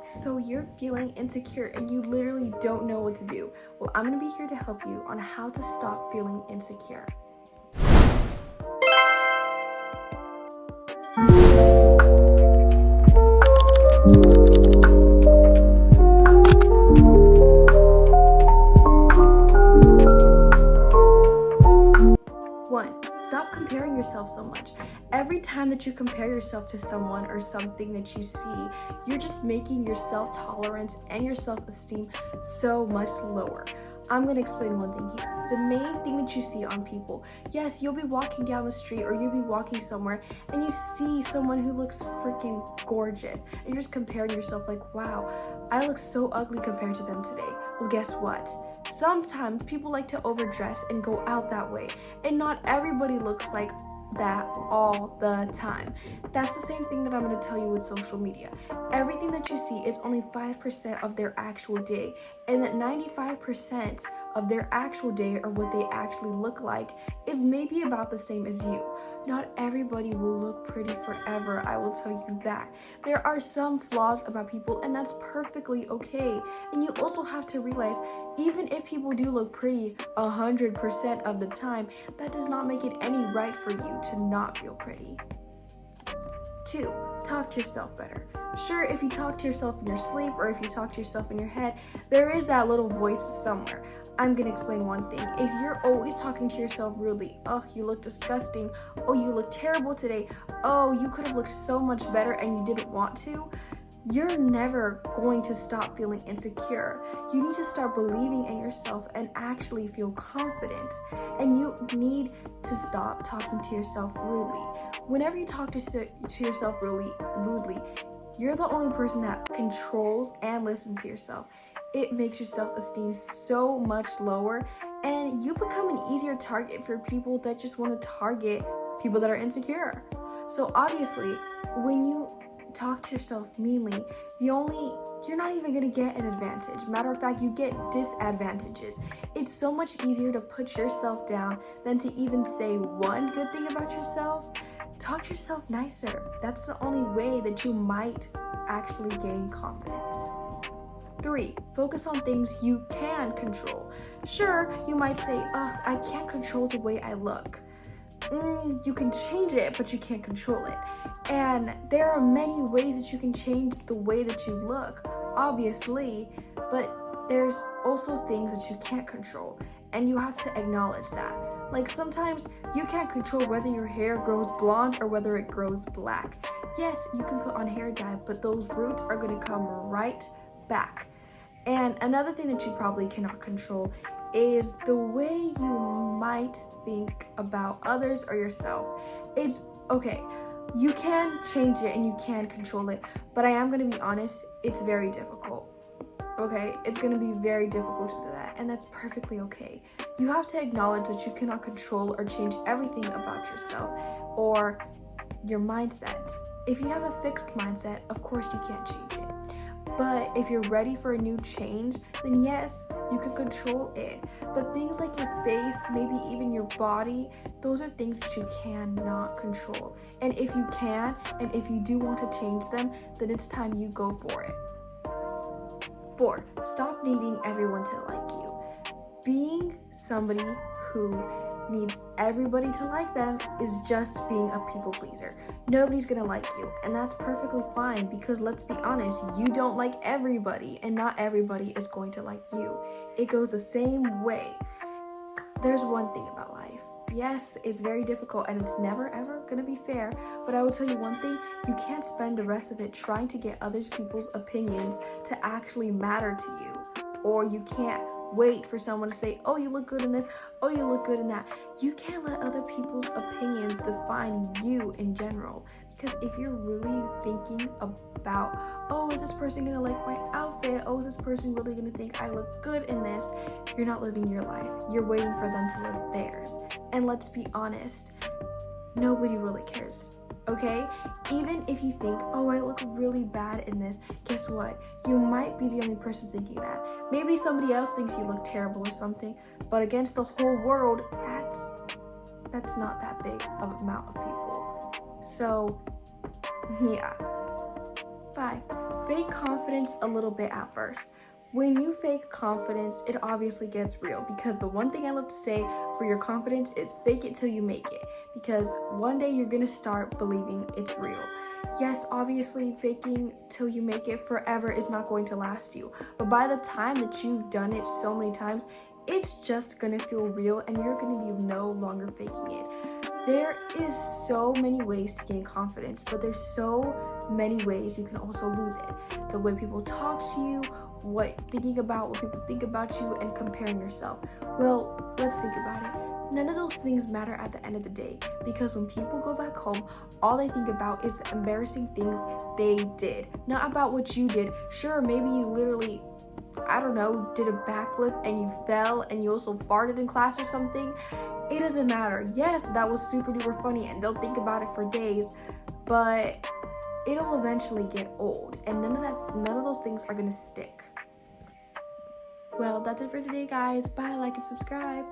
So you're feeling insecure and you literally don't know what to do. Well, I'm gonna be here to help you on how to stop feeling insecure. One, stop comparing yourself so much. Every time that you compare yourself to someone or something that you see, you're just making your self-tolerance and your self-esteem so much lower. I'm going to explain one thing here. The main thing that you see on people, yes, you'll be walking down the street or you'll be walking somewhere and you see someone who looks freaking gorgeous and you're just comparing yourself like, wow, I look so ugly compared to them today. Well, guess what? Sometimes people like to overdress and go out that way, and not everybody looks like that all the time. That's the same thing that I'm going to tell you with social media. Everything that you see is only 5% of their actual day, and that 95% of their actual day, or what they actually look like, is maybe about the same as you. Not everybody will look pretty forever, I will tell you that. There are some flaws about people, and that's perfectly okay. And you also have to realize, even if people do look pretty 100% of the time, that does not make it any right for you to not feel pretty. 2, talk to yourself better. Sure, if you talk to yourself in your sleep or if you talk to yourself in your head, there is that little voice somewhere. I'm gonna explain one thing. If you're always talking to yourself rudely, oh, you look disgusting, oh, you look terrible today, oh, you could have looked so much better and you didn't want to, you're never going to stop feeling insecure. You need to start believing in yourself and actually feel confident. And you need to stop talking to yourself rudely. Whenever you talk to yourself rudely, you're the only person that controls and listens to yourself. It makes your self-esteem so much lower, and you become an easier target for people that just want to target people that are insecure. So obviously, when you talk to yourself meanly, you're not even gonna get an advantage. Matter of fact, you get disadvantages. It's so much easier to put yourself down than to even say one good thing about yourself. Talk to yourself nicer. That's the only way that you might actually gain confidence. 3, focus on things you can control. Sure, you might say, ugh, I can't control the way I look. You can change it, but you can't control it. And there are many ways that you can change the way that you look, obviously, but there's also things that you can't control, and you have to acknowledge that. Like sometimes you can't control whether your hair grows blonde or whether it grows black. Yes, you can put on hair dye, but those roots are going to come right back. And another thing that you probably cannot control is the way you might think about others or yourself. It's okay, you can change it and you can control it, but I am going to be honest, it's very difficult. Okay, it's going to be very difficult to do that, and that's perfectly okay. You have to acknowledge that you cannot control or change everything about yourself or your mindset. If you have a fixed mindset, of course you can't change it. But if you're ready for a new change, then yes, you can control it. But things like your face, maybe even your body, those are things that you cannot control. And if you can, and if you do want to change them, then it's time you go for it. 4, stop needing everyone to like you. Being somebody who needs everybody to like them is just being a people pleaser. Nobody's gonna like you, and that's perfectly fine, because let's be honest, you don't like everybody, and not everybody is going to like you. It goes the same way. There's one thing about life. Yes, it's very difficult and it's never ever gonna be fair, but I will tell you one thing, you can't spend the rest of it trying to get other people's opinions to actually matter to you. Or you can't wait for someone to say, oh, you look good in this, oh, you look good in that. You can't let other people's opinions define you in general. Because if you're really thinking about, oh, is this person gonna like my outfit? Oh, is this person really gonna think I look good in this? You're not living your life. You're waiting for them to live theirs. And let's be honest, nobody really cares. Okay? Even if you think, oh, I look really bad in this, guess what? You might be the only person thinking that. Maybe somebody else thinks you look terrible or something, but against the whole world, that's not that big of an amount of people. So, yeah. 5, Fake confidence a little bit at first. When you fake confidence, it obviously gets real, because the one thing I love to say for your confidence is fake it till you make it, because one day you're gonna start believing it's real. Yes, obviously, faking till you make it forever is not going to last you, but by the time that you've done it so many times, it's just gonna feel real and you're gonna be no longer faking it. There is so many ways to gain confidence, but there's so many ways you can also lose it. The way people talk to you, what people think about you, and comparing yourself. Well, let's think about it. None of those things matter at the end of the day, because when people go back home, all they think about is the embarrassing things they did, not about what you did. Sure, maybe you literally, I don't know, did a backflip and you fell and you also farted in class or something. It doesn't matter. Yes, that was super duper funny and they'll think about it for days, but it'll eventually get old and none of those things are gonna stick. Well, that's it for today, guys. Bye, like, and subscribe.